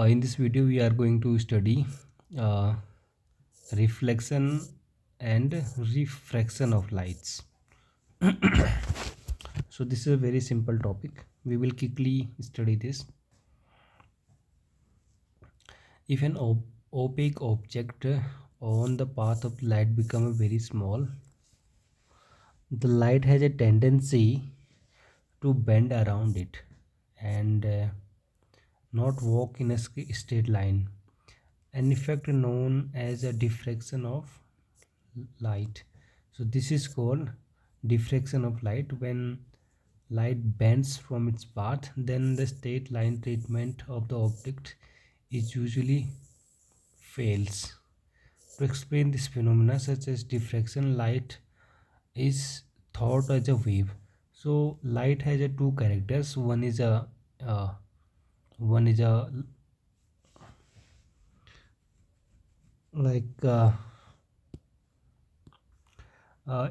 In this video we are going to study uh, reflection and refraction of lights. So this is a very simple topic. We will quickly study this. If an opaque object on the path of light becomes very small, the light has a tendency to bend around it and not walk in a straight line, an effect known as a diffraction of light. So this is called diffraction of light. When light bends from its path, then the straight line treatment of the object is usually fails. To explain this phenomena such as diffraction, light is thought as a wave. So light has a two characters. Uh, one is a like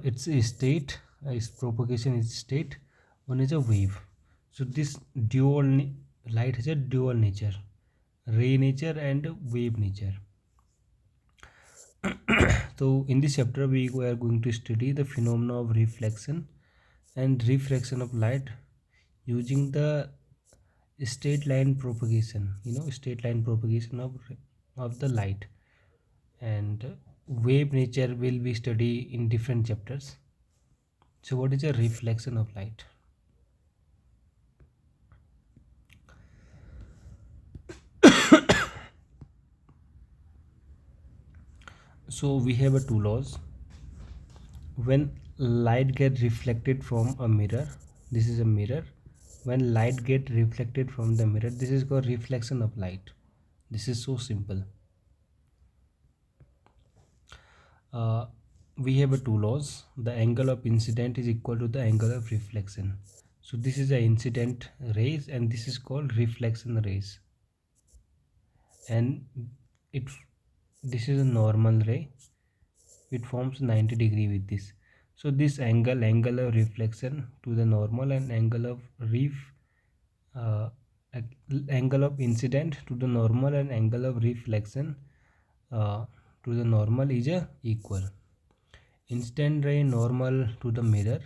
its state, its propagation is state. One is a wave. So this light has a dual nature, ray nature and wave nature. So in this chapter we are going to study the phenomena of reflection and refraction of light using the straight line propagation, straight line propagation of the light. And wave nature will be studied in different chapters. So what is a reflection of light? So we have a two laws. When light get reflected from a mirror, this is a mirror. When light get reflected from the mirror, this is called reflection of light. This is so simple. uh, we have a two laws. The angle of incident is equal to the angle of reflection. So this is the incident rays and this is called reflection rays. And it this is a normal ray. It forms 90 degree with this. So this angle of reflection to the normal, and uh, angle of incident to the normal and angle of reflection uh, to the normal is equal. Incident ray normal to the mirror,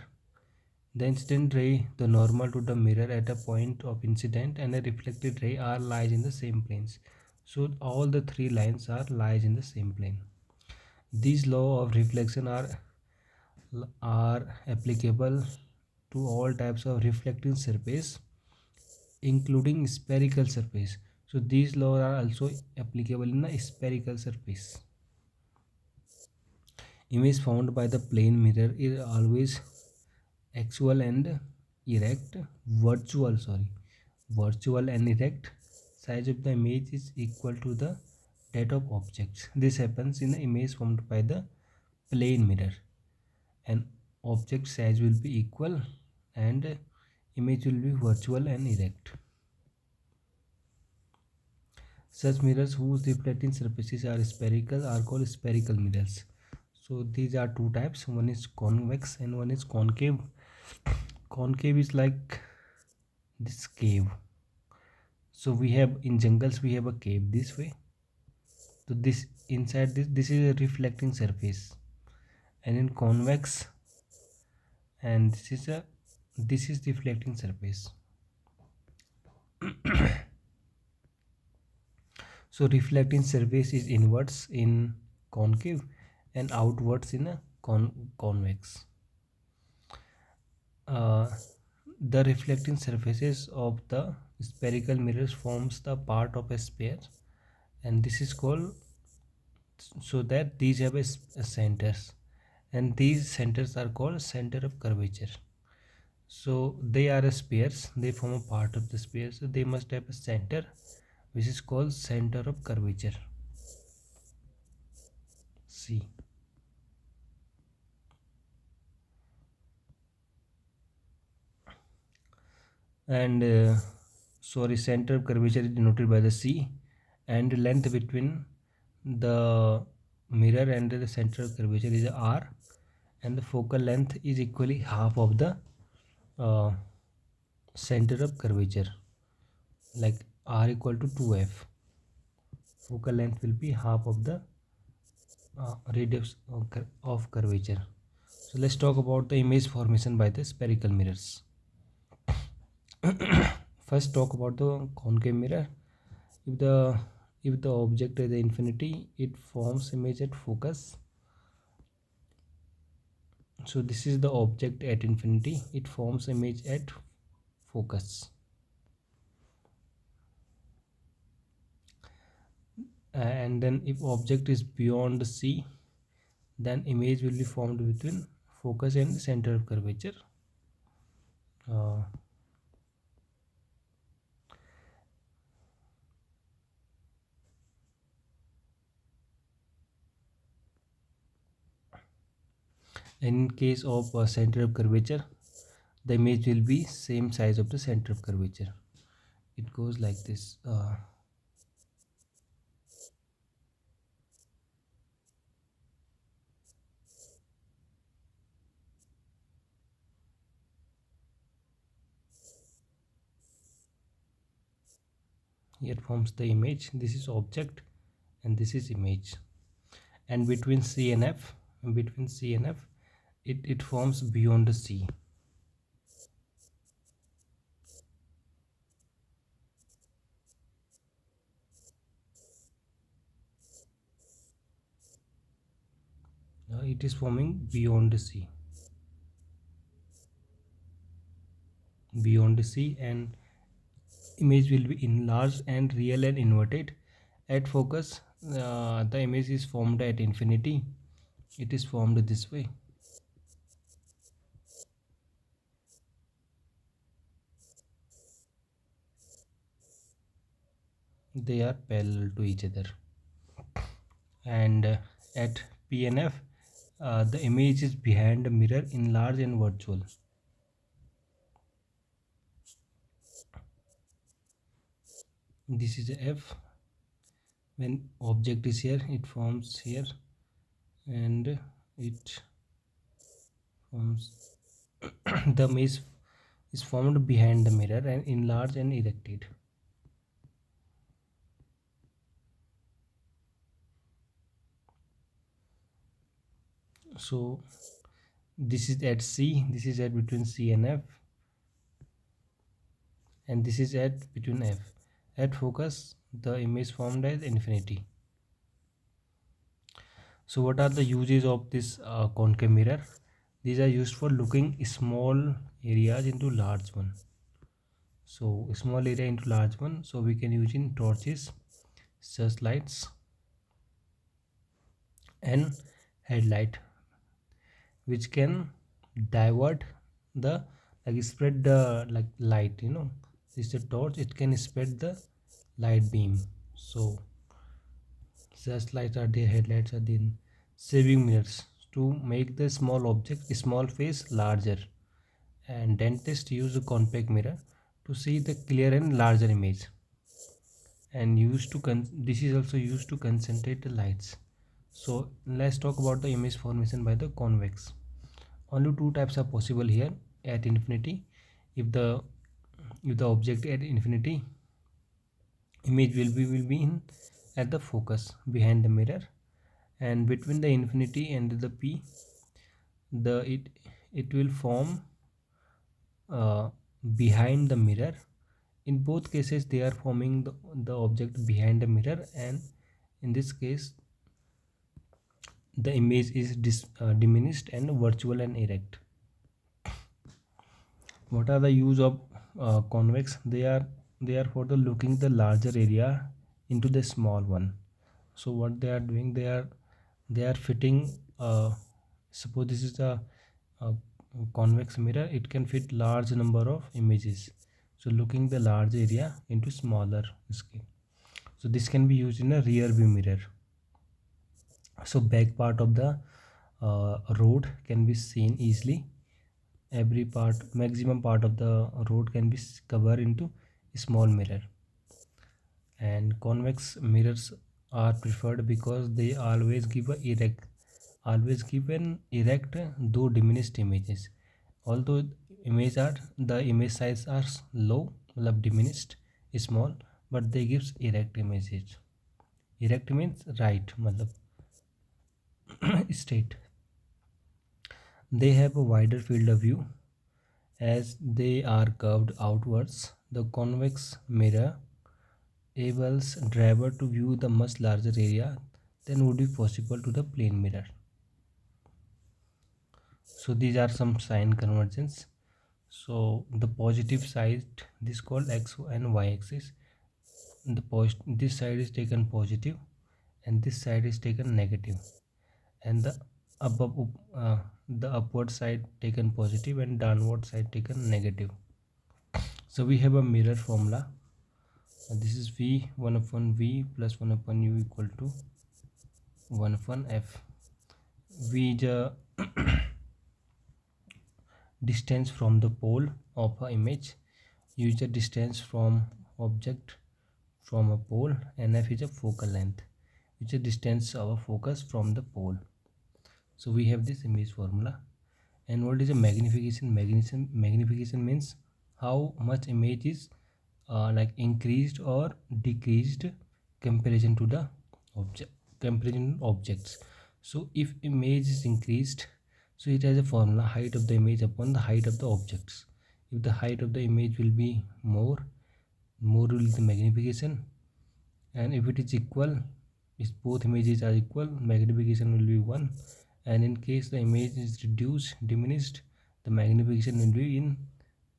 the incident ray the normal to the mirror at a point of incident, and a reflected ray are lies in the same planes. So all the three lines are lies in the same plane. These law of reflection are applicable to all types of reflecting surface, including spherical surface. So these laws are also applicable in a spherical surface. Image found by the plane mirror is always actual and erect. Virtual and erect size of the image is equal to the that of objects. This happens in the image formed by the plane mirror, and object size will be equal and image will be virtual and erect. Such mirrors whose reflecting surfaces are spherical are called spherical mirrors. So these are two types. One is convex and one is concave. Concave is like this cave. So we have in jungles we have a cave this way. So this inside this is a reflecting surface, and in convex, and this is reflecting surface. So reflecting surface is inwards in concave and outwards in a convex. Uh, the reflecting surfaces of the spherical mirrors forms the part of a sphere, and this is called, so that these have a centers, and these centers are called center of curvature. So they are a spheres, they form a part of the sphere, so they must have a center which is called center of curvature. See, and center of curvature is denoted by the C, and length between the mirror and the center of curvature is R, and the focal length is equally half of the uh, center of curvature, like R equal to 2f. focal length will be half of the radius of curvature. So let's talk about the image formation by the spherical mirrors. First talk about the concave mirror. If the object is the infinity, it forms image at focus. So this is the object at infinity, it forms image at focus. And then if object is beyond C, then image will be formed between focus and center of curvature. uh, in case of center of curvature, the image will be same size of the center of curvature. It goes like this. Here forms the image. This is object and this is image. And between C and F, it forms beyond the C. It is forming beyond the C. And image will be enlarged and real and inverted. At focus, the image is formed at infinity. It is formed this way. They are parallel to each other. And at P and F, the image is behind the mirror, enlarged and virtual. This is F. When object is here, it forms here, and it forms the image is formed behind the mirror and enlarged and erected. So this is at C, this is at between C and F, and this is at between F. At focus, the image formed as infinity. So what are the uses of this concave mirror? These are used for looking small areas into large one. So small area into large one, so we can use in torches, searchlights and headlight, which can divert the, like, spread the, like, light, this is a torch, it can spread the light beam. So searchlights are there, headlights are there. Saving mirrors to make the small object, small face larger. And dentists use a compact mirror to see the clear and larger image. And this is also used to concentrate the lights. So let's talk about the image formation by the convex. Only two types are possible here at infinity. If the object at infinity, image will be in at the focus behind the mirror, and between the infinity and the P, it will form behind the mirror. In both cases they are forming the object behind the mirror, and in this case the image is diminished and virtual and erect. What are the use of convex? They are for the looking the larger area into the small one. So what they are doing, they are fitting, suppose this is a convex mirror, it can fit large number of images, so looking the large area into smaller scale. So this can be used in a rear view mirror. So back part of the road can be seen easily. Every part, maximum part of the road can be covered into a small mirror. And convex mirrors are preferred because they always give an erect though diminished images. Although the image size are low, diminished, small, but they gives erect images. Erect means right, matlab straight. They have a wider field of view as they are curved outwards. The convex mirror enables driver to view the much larger area than would be possible to the plane mirror. So these are some sign convergence. So the positive side, this called x and y axis. This side is taken positive and this side is taken negative, and above the upward side taken positive and downward side taken negative. So we have a mirror formula. This is v 1 upon v plus 1 upon u equal to 1 upon f. V is a distance from the pole of an image, u is a distance from object from a pole, and f is a focal length, which is a distance of a focus from the pole. So we have this image formula. And what is a magnification? Magnification means how much image is like increased or decreased comparison to the comparison objects. So if image is increased, so it has a formula, height of the image upon the height of the objects. If the height of the image will be more will be the magnification, and if it is equal, if both images are equal, magnification will be 1, and in case the image is diminished, the magnification will be in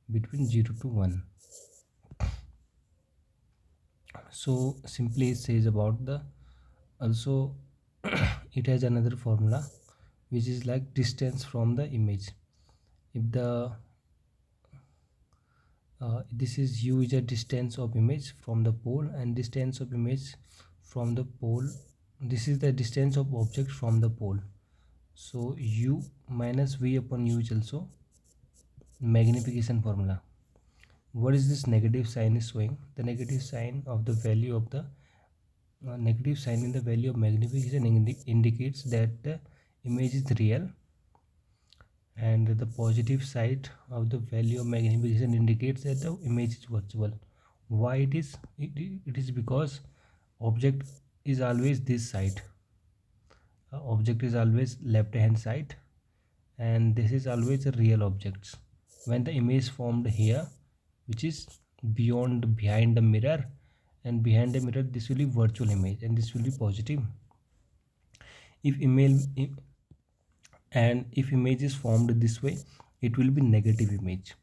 between 0 to 1. So simply it says about the also it has another formula which is like distance from the image. If the this is u is a distance of image from the pole, and distance of image from the pole, this is the distance of object from the pole. So u minus v upon u is also magnification formula. What is this negative sign is showing? The negative sign of the value of the negative sign in the value of magnification indicates that the image is real, and the positive side of the value of magnification indicates that the image is virtual. Why it is? It is because object is always this side. Object is always left hand side, and this is always a real objects. When the image formed here, which is behind the mirror, and behind the mirror this will be virtual image and this will be positive. If image is formed this way, it will be negative image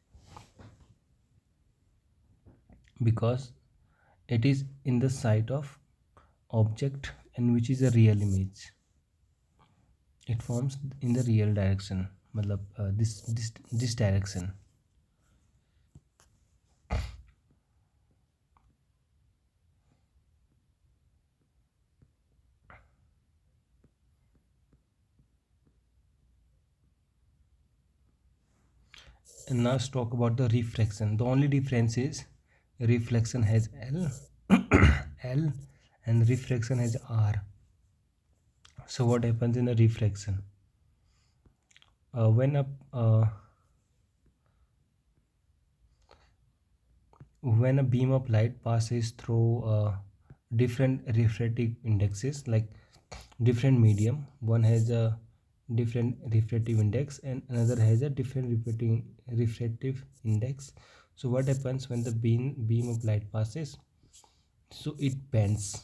because it is in the side of object and which is a real image. It forms in the real direction, matlab this direction. And now let's talk about the refraction. The only difference is reflection has L L and refraction has R. So what happens in a reflection? When a beam of light passes through different refractive indexes, like different medium, one has a different refractive index and another has a different refractive index. So what happens when the beam of light passes? So it bends,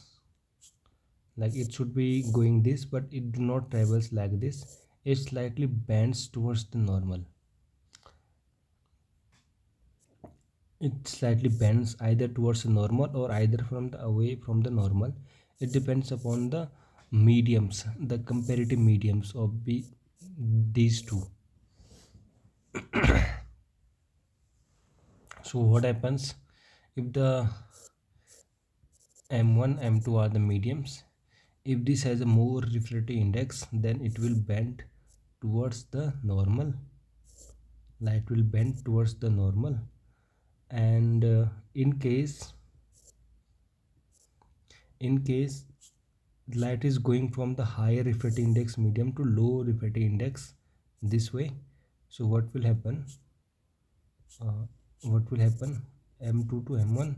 like it should be going this, but it do not travels like this. It slightly bends towards the normal. It slightly bends either towards the normal or either from the away from the normal. It depends upon the mediums, the comparative mediums of these two. So what happens if the m1 m2 are the mediums? If this has a more refractive index, then it will bend towards the normal. Light will bend towards the normal, and in case light is going from the higher refractive index medium to low refractive index this way, so what will happen? m2 to m1,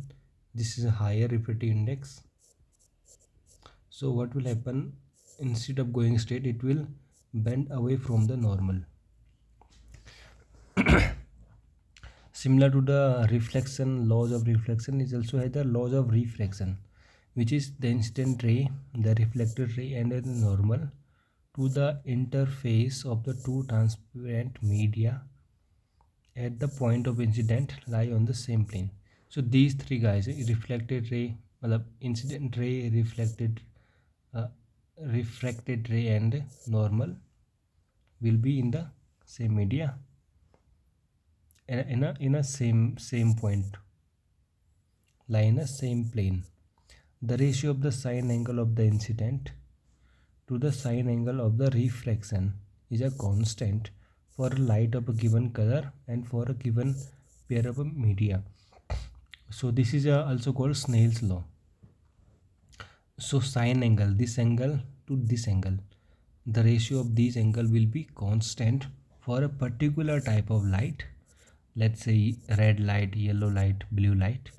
this is a higher refractive index, So what will happen, instead of going straight, it will bend away from the normal. Similar to the reflection, laws of reflection is also has the laws of refraction, which is the incident ray, the reflected ray, and the normal to the interface of the two transparent media at the point of incident lie on the same plane. So these three guys, reflected ray, incident ray, uh, refracted ray, and normal, will be in the same media, in a same point, lie in a same plane. The ratio of the sine angle of the incident to the sine angle of the reflection is a constant for a light of a given color and for a given pair of a media. So this is also called Snell's law. So sine angle, this angle to this angle, the ratio of these angle will be constant for a particular type of light, let's say red light, yellow light, blue light,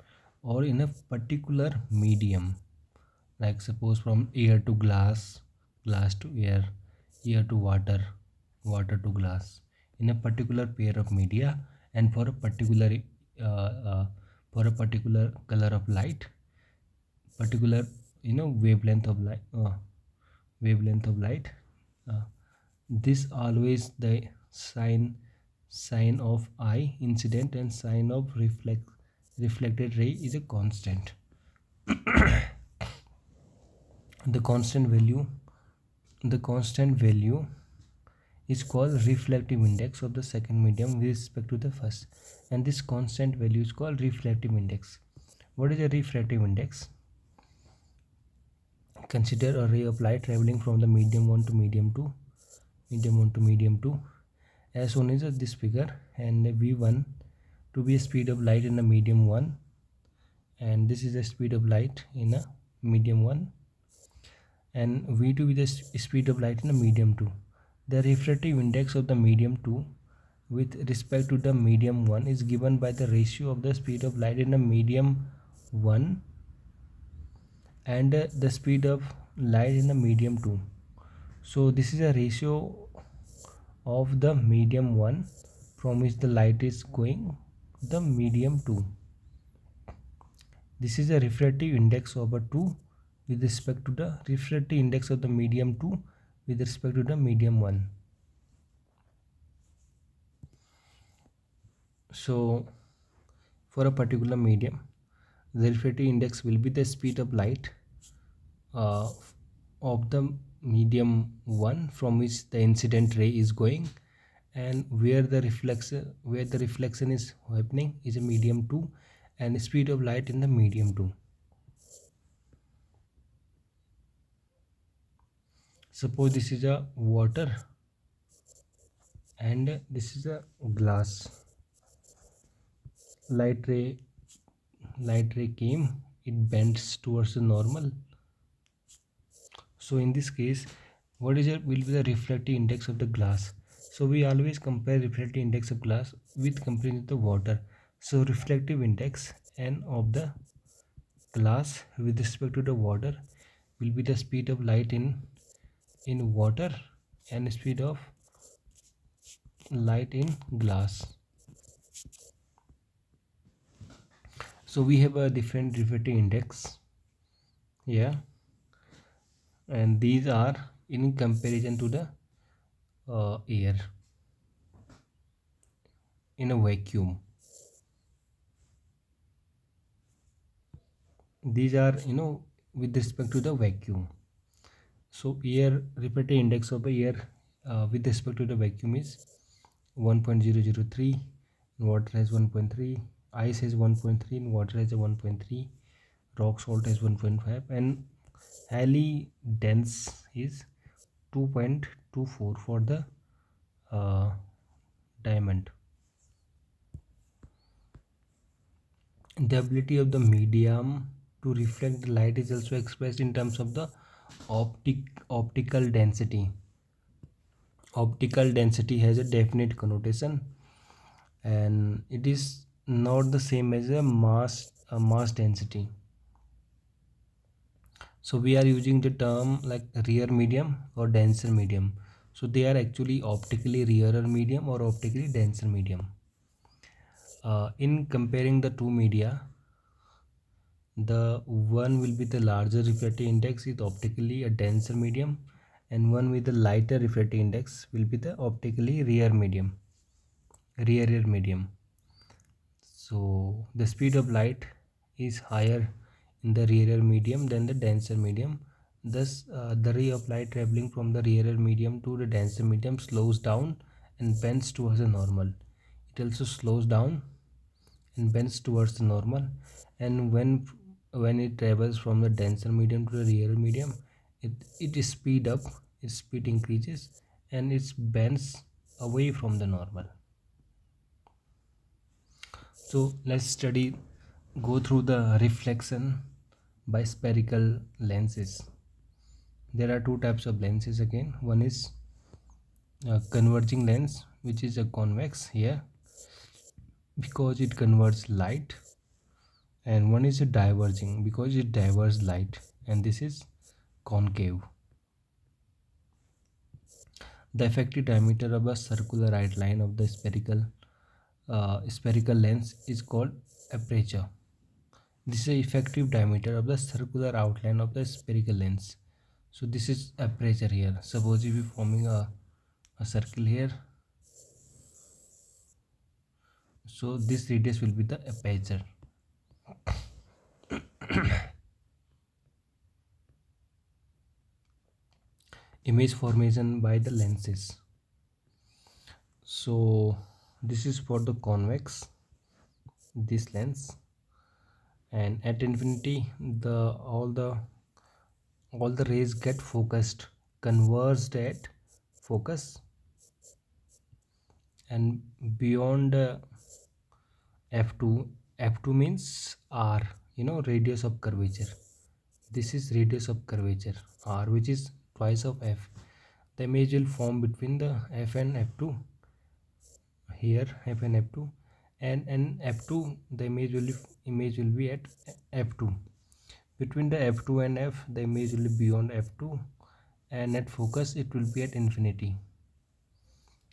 or in a particular medium, like suppose from air to glass, glass to air, air to water, water to glass, in a particular pair of media, and uh, uh, for a particular color of light, particular wavelength of light, wavelength of light. uh, this always the sign of I incident and sign of reflected ray is a constant. the constant value the constant value is called reflective index of the second medium with respect to the first, and this constant value is called reflective index. What is a refractive index? Consider a ray of light traveling from the medium 1 to medium 2, medium 1 to medium 2, as shown is this figure, and v1 to be a speed of light in a medium 1, and this is the speed of light in a medium 1, and v2 is the speed of light in a medium 2. The refractive index of the medium 2 with respect to the medium 1 is given by the ratio of the speed of light in a medium 1 and the speed of light in the medium 2. So this is a ratio of the medium 1 from which the light is going, the medium 2. This is a refractive index over 2 with respect to the refractive index of the medium 2 with respect to the medium 1. So for a particular medium, the refractive index will be the speed of light uh, of the medium 1 from which the incident ray is going, and where the reflection is happening is a medium 2, and speed of light in the medium 2. Suppose this is a water and this is a glass. Light ray came, it bends towards the normal. So in this case, what is it will be the refractive index of the glass? So we always compare refractive index of glass with comparing with the water. So reflective index n of the glass with respect to the water will be the speed of light in water and speed of light in glass. So we have a different refractive index, yeah, and these are in comparison to the air in a vacuum. These are with respect to the vacuum. So air refractive index of air with respect to the vacuum is 1.003, water has 1.3, ice has 1.3, and water has a 1.3, rock salt has 1.5, and highly dense is 2.24 for the uh, diamond. The ability of the medium to reflect the light is also expressed in terms of the optical density. Optical density has a definite connotation, and it is not the same as a mass density. So we are using the term like rear medium or denser medium. So they are actually optically rearer medium or optically denser medium. In comparing the two media, the one will be the larger refractive index is optically a denser medium, and one with the lighter refractive index will be the optically rearer medium. So the speed of light is higher in the rearer medium than the denser medium. Thus, the ray of light traveling from the rearer medium to the denser medium slows down and bends towards the normal. It also slows down and bends towards the normal. And when it travels from the denser medium to the rearer medium, it is speed up. Its speed increases and it bends away from the normal. So let's go through the reflection by spherical lenses. There are two types of lenses again. One is a converging lens, which is a convex here because it converts light, and one is a diverging because it diverges light, and this is concave. The effective diameter of a circular right line of the spherical lens is called aperture. This is the effective diameter of the circular outline of the spherical lens. So this is aperture here. Suppose if you forming a circle here, so this radius will be the aperture. Image formation by the lenses. So this is for the convex, this lens, and at infinity all the rays get focused, converged at focus, and beyond f2. F2 means r, radius of curvature. This is radius of curvature r, which is twice of f. The image will form between the f and f2 here, f and f2, and f2 the image will be at f2. Between the f2 and f, the image will be beyond f2, and at focus it will be at infinity.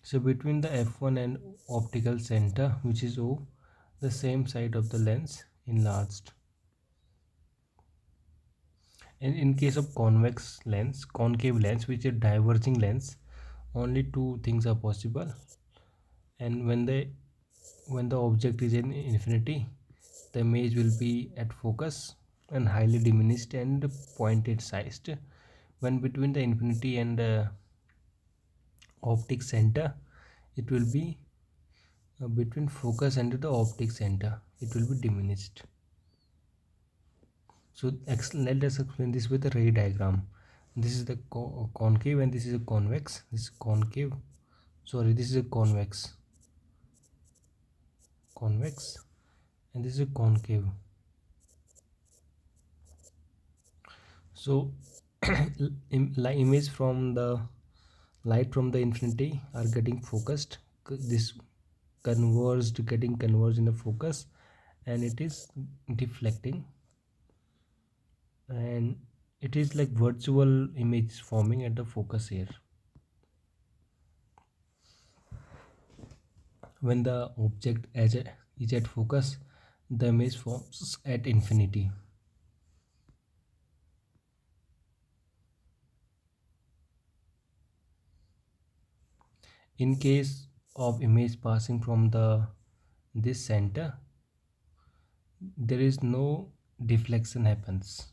So between the f1 and optical center, which is O, the same side of the lens enlarged. And in case of concave lens, which is diverging lens, only two things are possible. And when the object is in infinity, the image will be at focus and highly diminished and pointed sized. When between the infinity and optic center, it will be between focus and the optic center, it will be diminished. So let us explain this with a ray diagram. This is the concave and this is a convex. This is concave, sorry, this is a convex, and this is a concave. So image from the light from the infinity are getting focused, this getting converged in the focus, and it is deflecting, and it is like virtual image forming at the focus here. When the object is at focus, the image forms at infinity. In case of image passing from this center, there is no deflection happens.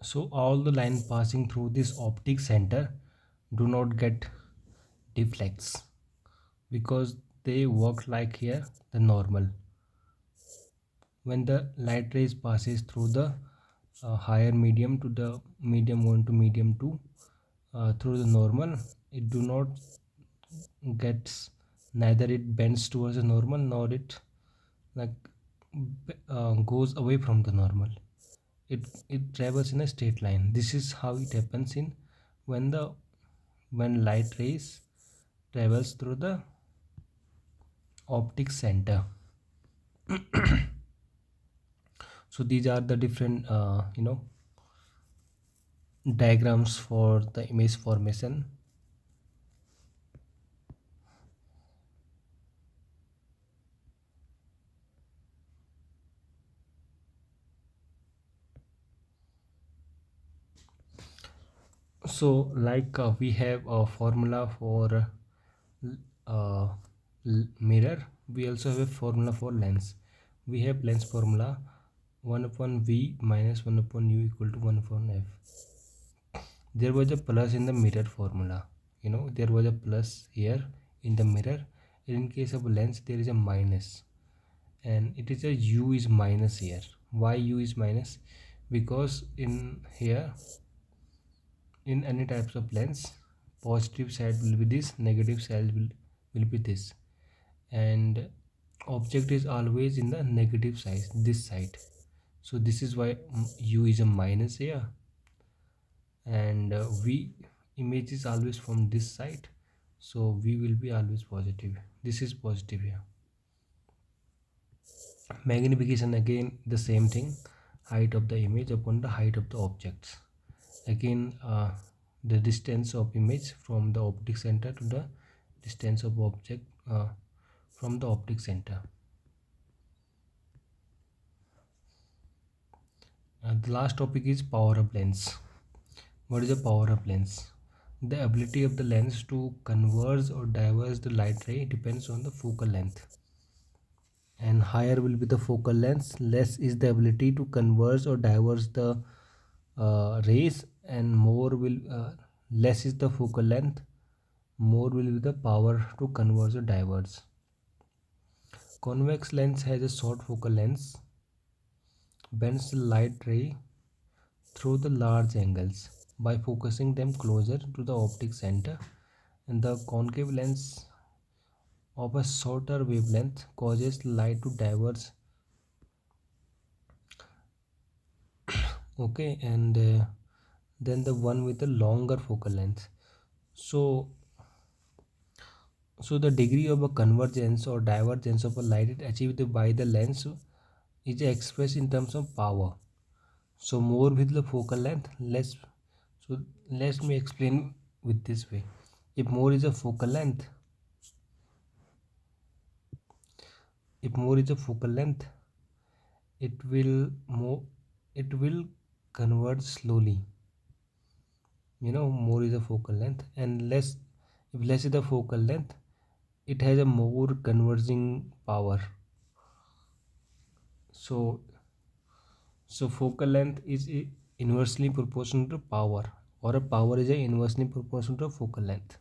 So all the line passing through this optic center do not get deflects because they work like here the normal. When the light rays passes through the higher medium to the medium 1 to medium 2 through the normal, it do not gets, neither it bends towards the normal nor it like goes away from the normal. It travels in a straight line. This is how it happens in when light rays travels through the optic center. So these are the different diagrams for the image formation. So like we have a formula for uh, mirror. We also have a formula for lens. We have lens formula 1 upon v minus 1 upon u equal to 1 upon f. There was a plus in the mirror formula. There was a plus here in the mirror. In case of lens there is a minus, and it is a u is minus here. Why u is minus? Because in here, in any types of lens, positive side will be this, negative side will be this, and object is always in the negative side, this side. So this is why u is a minus here, and v image is always from this side, so v will be always positive. This is positive here. Magnification, again the same thing, height of the image upon the height of the objects. Again the distance of image from the optic center to the distance of object from the optic center. The last topic is power of lens. What is the power of lens? The ability of the lens to converge or diverge the light ray depends on the focal length. And higher will be the focal length, less is the ability to converge or diverge the rays, and more will less is the focal length, more will be the power to converge or diverge. Convex lens has a short focal length, bends the light ray through the large angles by focusing them closer to the optic center, and the concave lens of a shorter wavelength causes light to diverge. Okay, and then the one with the longer focal length. So so the degree of a convergence or divergence of a light is achieved by the lens is expressed in terms of power. So more with the focal length, less. So let me explain with this way. If more is a focal length, if more is a focal length, it will more, it will converge slowly. More is a focal length, and less, if less is the focal length, it has a more converging power. So so focal length is inversely proportional to power, or a power is inversely proportional to focal length.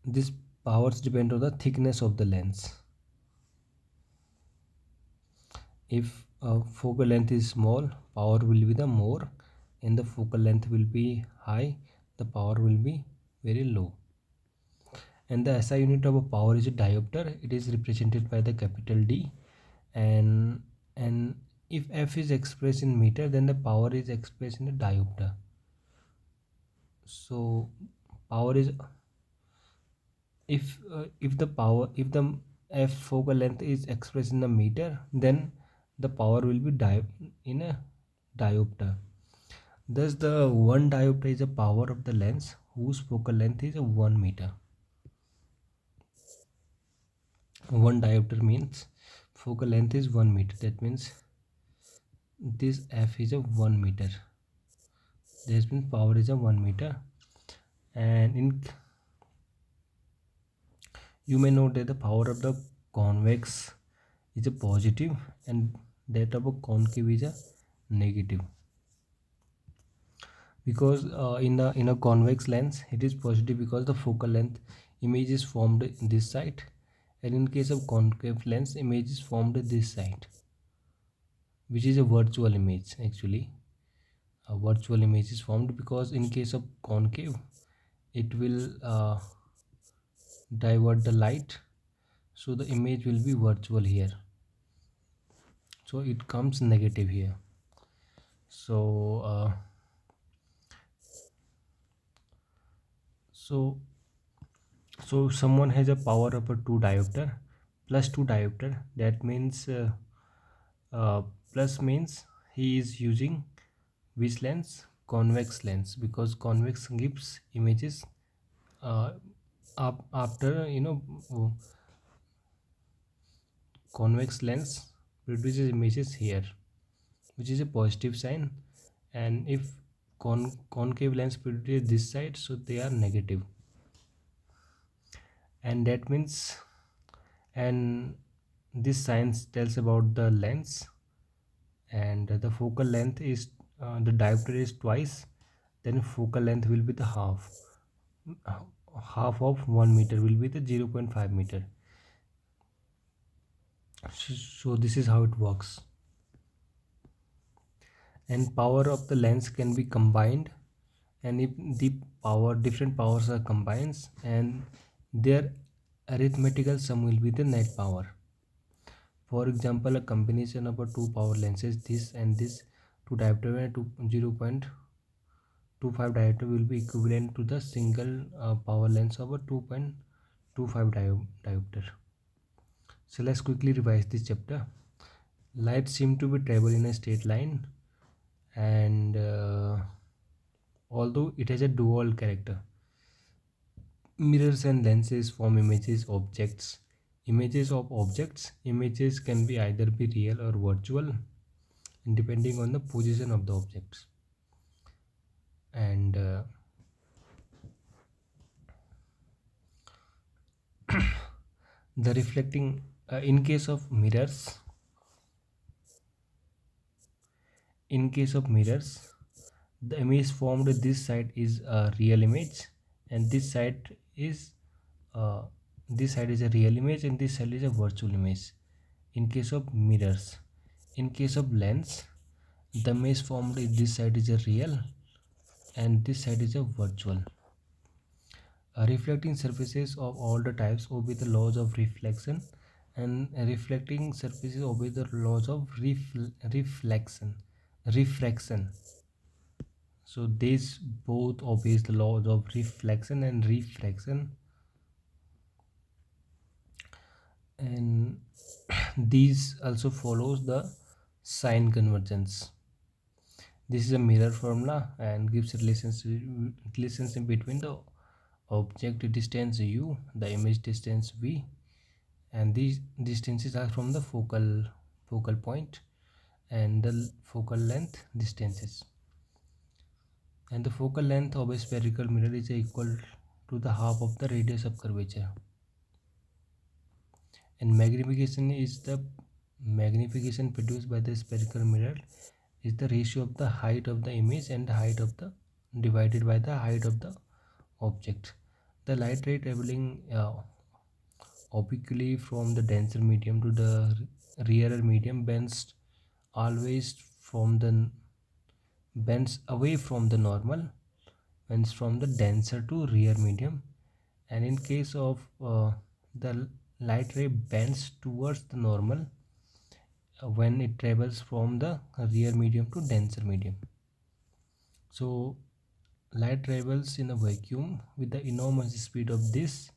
These powers depend on the thickness of the lens. If focal length is small, power will be the more, and the focal length will be high, the power will be very low. And the SI unit of a power is a diopter. It is represented by the capital D, and if F is expressed in meter, then the power is expressed in a diopter. So power is, if the power, if the F focal length is expressed in a meter, then the power will be in a diopter. Thus the 1 diopter is a power of the lens whose focal length is a 1 meter. 1 diopter means focal length is 1 meter. That means this F is a 1 meter. That means power is a 1 meter. And in, you may note that the power of the convex is a positive, and that of a concave is a negative. Because in a convex lens it is positive because the focal length image is formed in this side, and in case of concave lens image is formed this side, which is a virtual image. Actually a virtual image is formed because in case of concave it will divert the light, so the image will be virtual here, so it comes negative here. So uh, so so someone has a power of a 2 diopter plus 2 diopter. That means uh, plus means he is using which lens? Convex lens, because convex gives images uh, up after convex lens produces images here, which is a positive sign. And if concave lens produces this side, so they are negative. And that means, and this science tells about the lens, and the focal length is the diopter is twice, then focal length will be the half of 1 meter will be the 0.5 meter. So this is how it works. And power of the lens can be combined, and if the different powers are combined, and their arithmetical sum will be the net power. For example, a combination of a two power lenses, this and this, to diopter and to 0.25 diopter will be equivalent to the single power lens of a 2.25 diopter. So let's quickly revise this chapter. Light seem to be travel in a straight line, and although it has a dual character, mirrors and lenses form images of objects. Images can be either be real or virtual, depending on the position of the objects. And the reflecting in case of mirrors, the image formed this side is a real image, and uh, this side is a real image, and this side is a virtual image. In case of mirrors, in case of lens, the image formed in this side is a real, and this side is a virtual. Reflecting surfaces of all the types obey the laws of reflection, and reflecting surfaces obey the laws of refraction. So these both obeys the laws of reflection and refraction, and these also follows the sign convergence. This is a mirror formula and gives relationship between the object distance u, the image distance v, and these distances are from the focal point and the focal length distances. And the focal length of a spherical mirror is equal to the half of the radius of curvature. And magnification produced by the spherical mirror is the ratio of the height of the image and the height of the divided by the height of the object. The light ray traveling obliquely from the denser medium to the rarer medium always from the bends away from the normal, bends from the denser to rear medium. And in case of the light ray bends towards the normal when it travels from the rear medium to denser medium. So light travels in a vacuum with the enormous speed of this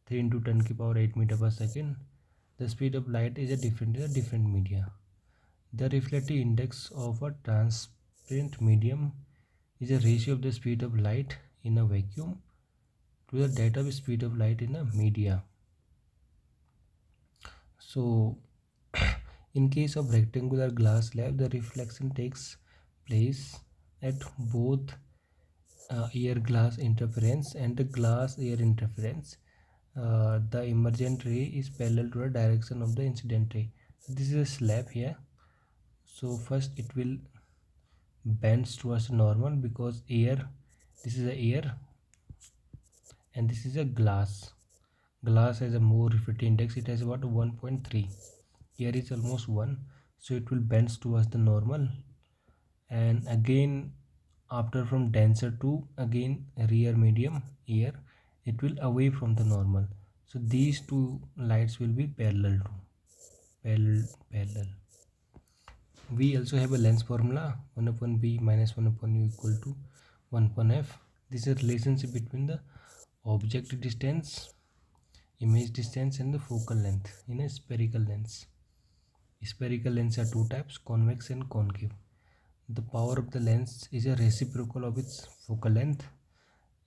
3 into 10 to the power 8 meter per second. The speed of light is a different media. The reflective index of a transparent medium is a ratio of the speed of light in a vacuum to the that of speed of light in a media. So in case of rectangular glass slab, the reflection takes place at both air glass interference and the glass air interference. The emergent ray is parallel to the direction of the incident ray. This is a slab here. So first it will bends towards normal because air, this is a air, and this is a glass. Glass has a more refractive index, it has about 1.3. Here is almost 1, so it will bends towards the normal. And again, after from denser to again rear medium here, it will away from the normal. So these two lights will be parallel. We also have a lens formula, 1 upon b minus 1 upon u equal to 1 upon f. This is a relationship between the object distance, image distance, and the focal length in a spherical lens. Spherical lens are two types, convex and concave. The power of the lens is a reciprocal of its focal length,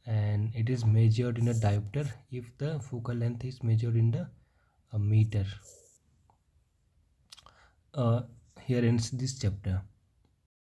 and it is measured in a diopter if the focal length is measured in the a meter. uh, Here ends this chapter.